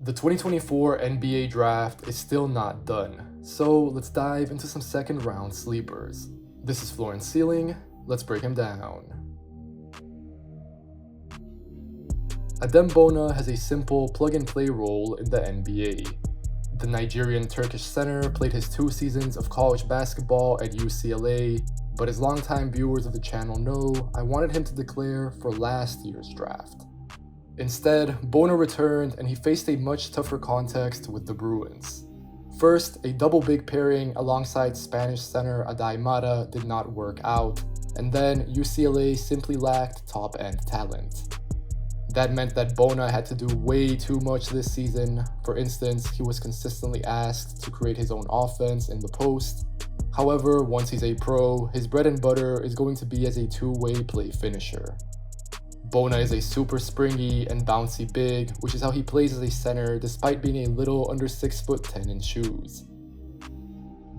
The 2024 NBA draft is still not done, so let's dive into some second round sleepers. This is Floor and Ceiling, let's break him down. Adem Bona has a simple plug-and-play role in the NBA. The Nigerian Turkish center played his 2 seasons of college basketball at UCLA, but as longtime viewers of the channel know, I wanted him to declare for last year's draft. Instead, Bona returned and he faced a much tougher contest with the Bruins. First, a double big pairing alongside Spanish center Ajay Mitchell did not work out, and then UCLA simply lacked top-end talent. That meant that Bona had to do way too much this season. For instance, he was consistently asked to create his own offense in the post. However, once he's a pro, his bread and butter is going to be as a two-way play finisher. Bona is a super springy and bouncy big, which is how he plays as a center despite being a little under 6'10" in shoes.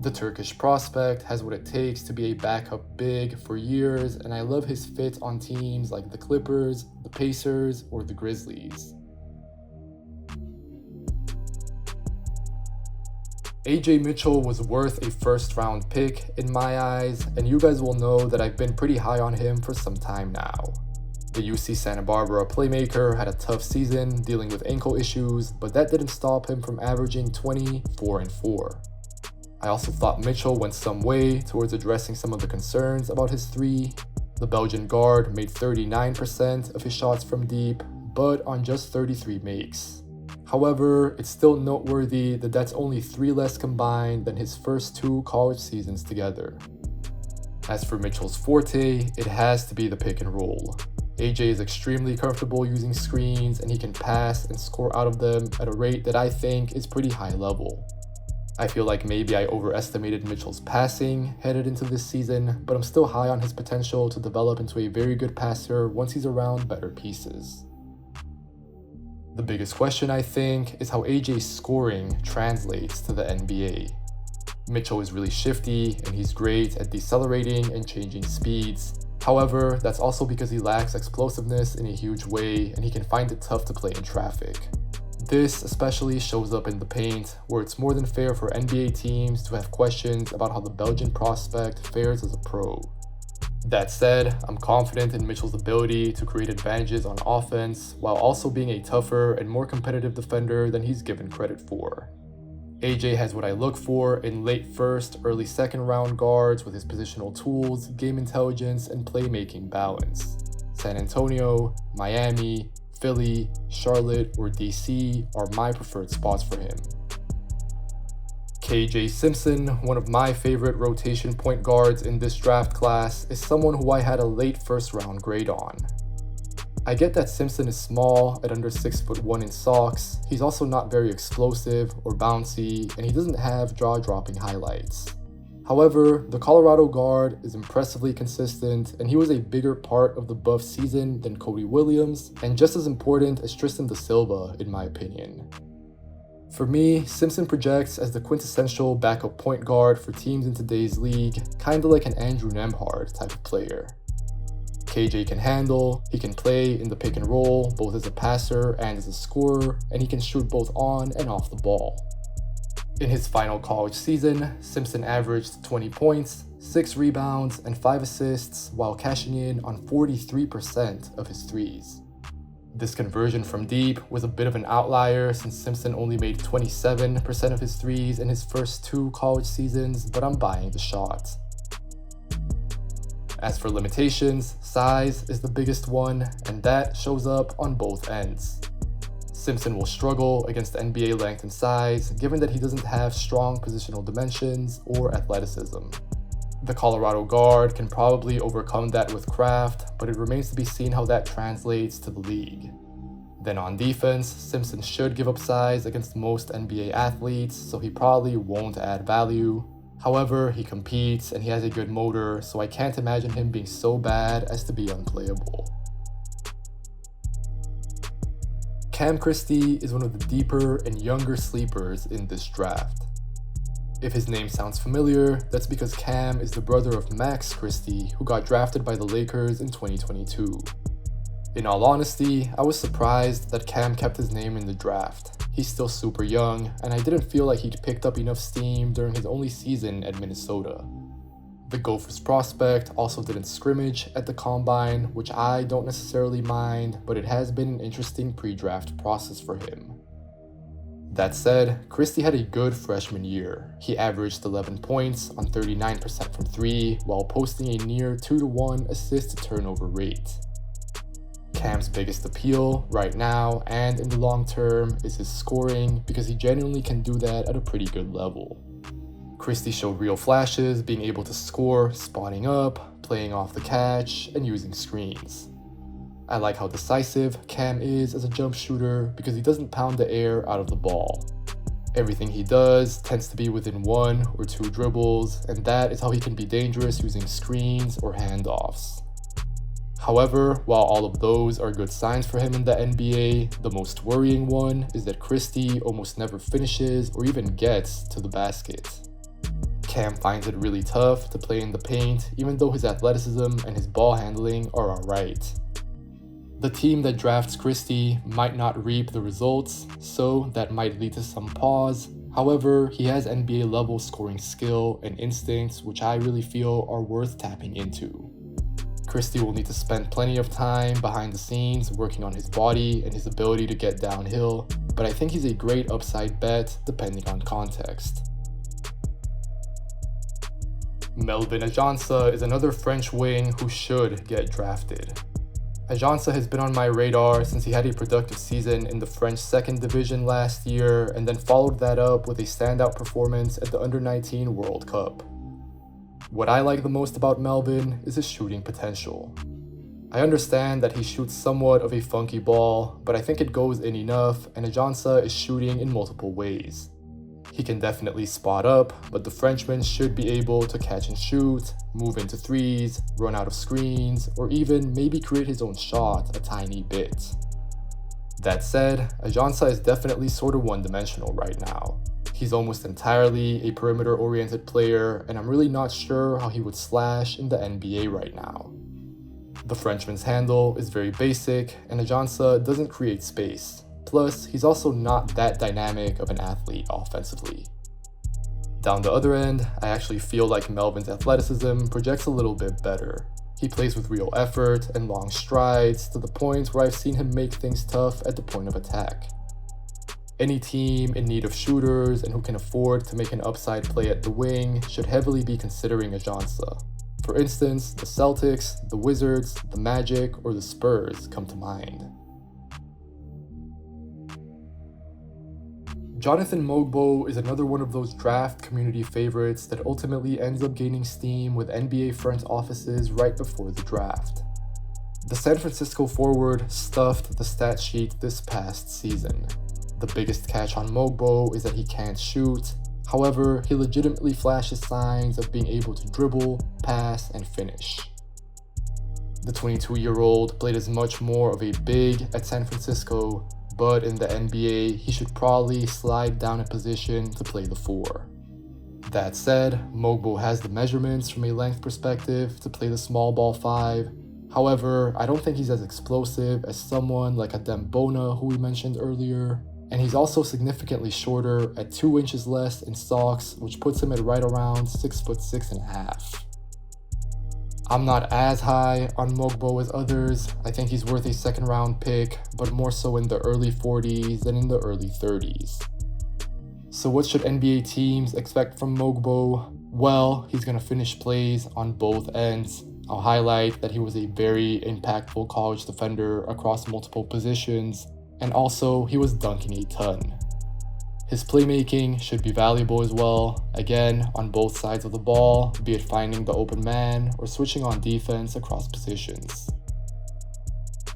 The Turkish prospect has what it takes to be a backup big for years, and I love his fit on teams like the Clippers, the Pacers, or the Grizzlies. Ajay Mitchell was worth a first-round pick in my eyes, and you guys will know that I've been pretty high on him for some time now. The UC Santa Barbara playmaker had a tough season dealing with ankle issues, but that didn't stop him from averaging 20, 4, and 4. I also thought Mitchell went some way towards addressing some of the concerns about his 3. The Belgian guard made 39% of his shots from deep, but on just 33 makes. However, it's still noteworthy that that's only 3 less combined than his first 2 college seasons together. As for Mitchell's forte, it has to be the pick and roll. AJ is extremely comfortable using screens, and he can pass and score out of them at a rate that I think is pretty high level. I feel like maybe I overestimated Mitchell's passing headed into this season, but I'm still high on his potential to develop into a very good passer once he's around better pieces. The biggest question, I think, is how AJ's scoring translates to the NBA. Mitchell is really shifty, and he's great at decelerating and changing speeds. However, that's also because he lacks explosiveness in a huge way, and he can find it tough to play in traffic. This especially shows up in the paint, where it's more than fair for NBA teams to have questions about how the Belgian prospect fares as a pro. That said, I'm confident in Mitchell's ability to create advantages on offense, while also being a tougher and more competitive defender than he's given credit for. AJ has what I look for in late first, early second round guards with his positional tools, game intelligence, and playmaking balance. San Antonio, Miami, Philly, Charlotte, or DC are my preferred spots for him. KJ Simpson, one of my favorite rotation point guards in this draft class, is someone who I had a late first round grade on. I get that Simpson is small at under 6'1" in socks. He's also not very explosive or bouncy, and he doesn't have jaw-dropping highlights. However, the Colorado guard is impressively consistent, and he was a bigger part of the Buff season than Cody Williams, and just as important as Tristan da Silva, in my opinion. For me, Simpson projects as the quintessential backup point guard for teams in today's league, kinda like an Andrew Nembhard type of player. KJ can handle, he can play in the pick and roll, both as a passer and as a scorer, and he can shoot both on and off the ball. In his final college season, Simpson averaged 20 points, 6 rebounds, and 5 assists while cashing in on 43% of his threes. This conversion from deep was a bit of an outlier since Simpson only made 27% of his threes in his first 2 college seasons, but I'm buying the shot. As for limitations, size is the biggest one, and that shows up on both ends. Simpson will struggle against NBA length and size, given that he doesn't have strong positional dimensions or athleticism. The Colorado guard can probably overcome that with craft, but it remains to be seen how that translates to the league. Then on defense, Simpson should give up size against most NBA athletes, so he probably won't add value. However, he competes and he has a good motor, so I can't imagine him being so bad as to be unplayable. Cam Christie is one of the deeper and younger sleepers in this draft. If his name sounds familiar, that's because Cam is the brother of Max Christie, who got drafted by the Lakers in 2022. In all honesty, I was surprised that Cam kept his name in the draft. He he's still super young, and I didn't feel like he'd picked up enough steam during his only season at Minnesota. The Gophers prospect also didn't scrimmage at the Combine, which I don't necessarily mind, but it has been an interesting pre-draft process for him. That said, Christie had a good freshman year. He averaged 11 points on 39% from 3 while posting a near 2-to-1 assist-to-turnover rate. Cam's biggest appeal right now and in the long term is his scoring because he genuinely can do that at a pretty good level. Christie showed real flashes, being able to score, spotting up, playing off the catch, and using screens. I like how decisive Cam is as a jump shooter because he doesn't pound the air out of the ball. Everything he does tends to be within 1 or 2 dribbles, and that is how he can be dangerous using screens or handoffs. However, while all of those are good signs for him in the NBA, the most worrying one is that Christie almost never finishes or even gets to the basket. Cam finds it really tough to play in the paint, even though his athleticism and his ball handling are alright. The team that drafts Christie might not reap the results, so that might lead to some pause. However, he has NBA level scoring skill and instincts, which I really feel are worth tapping into. Christie will need to spend plenty of time behind the scenes working on his body and his ability to get downhill, but I think he's a great upside bet depending on context. Melvin Ajinça is another French wing who should get drafted. Ajinca has been on my radar since he had a productive season in the French 2nd Division last year and then followed that up with a standout performance at the Under-19 World Cup. What I like the most about Melvin is his shooting potential. I understand that he shoots somewhat of a funky ball, but I think it goes in enough, and Ajinça is shooting in multiple ways. He can definitely spot up, but the Frenchman should be able to catch and shoot, move into threes, run out of screens, or even maybe create his own shot a tiny bit. That said, Ajinça is definitely sort of one-dimensional right now. He's almost entirely a perimeter-oriented player, and I'm really not sure how he would slash in the NBA right now. The Frenchman's handle is very basic, and Ajinça doesn't create space. Plus, he's also not that dynamic of an athlete offensively. Down the other end, I actually feel like Melvin's athleticism projects a little bit better. He plays with real effort and long strides to the point where I've seen him make things tough at the point of attack. Any team in need of shooters and who can afford to make an upside play at the wing should heavily be considering Ajinça. For instance, the Celtics, the Wizards, the Magic, or the Spurs come to mind. Jonathan Mogbo is another one of those draft community favorites that ultimately ends up gaining steam with NBA front offices right before the draft. The San Francisco forward stuffed the stat sheet this past season. The biggest catch on Mogbo is that he can't shoot. However, he legitimately flashes signs of being able to dribble, pass, and finish. The 22-year-old played as much more of a big at San Francisco, but in the NBA, he should probably slide down a position to play the 4. That said, Mogbo has the measurements from a length perspective to play the small ball 5. However, I don't think he's as explosive as someone like Adem Bona, who we mentioned earlier, and he's also significantly shorter at 2 inches less in socks, which puts him at right around 6'6.5". I'm not as high on Mogbo as others. I think he's worth a 2nd round pick, but more so in the early 40s than in the early 30s. So what should NBA teams expect from Mogbo? Well, he's gonna finish plays on both ends. I'll highlight that he was a very impactful college defender across multiple positions, and also he was dunking a ton. His playmaking should be valuable as well, again, on both sides of the ball, be it finding the open man or switching on defense across positions.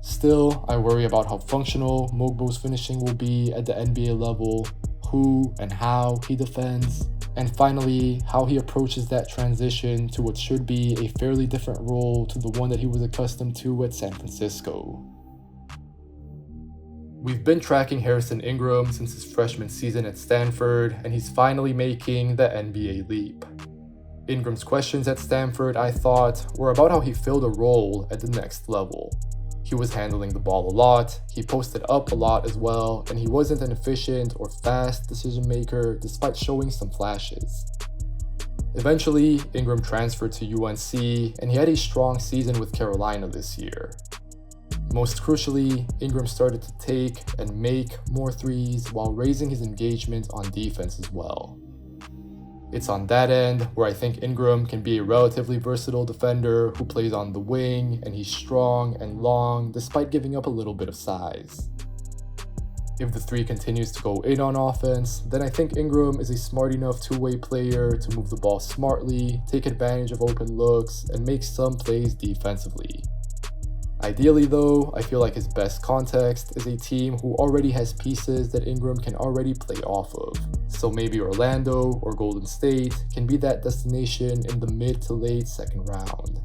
Still, I worry about how functional Mogbo's finishing will be at the NBA level, who and how he defends, and finally, how he approaches that transition to what should be a fairly different role to the one that he was accustomed to at San Francisco. We've been tracking Harrison Ingram since his freshman season at Stanford, and he's finally making the NBA leap. Ingram's questions at Stanford, I thought, were about how he filled a role at the next level. He was handling the ball a lot, he posted up a lot as well, and he wasn't an efficient or fast decision maker despite showing some flashes. Eventually, Ingram transferred to UNC, and he had a strong season with Carolina this year. Most crucially, Ingram started to take and make more threes while raising his engagement on defense as well. It's on that end where I think Ingram can be a relatively versatile defender who plays on the wing, and he's strong and long despite giving up a little bit of size. If the three continues to go in on offense, then I think Ingram is a smart enough two-way player to move the ball smartly, take advantage of open looks, and make some plays defensively. Ideally though, I feel like his best context is a team who already has pieces that Ingram can already play off of. So maybe Orlando or Golden State can be that destination in the mid to late second round.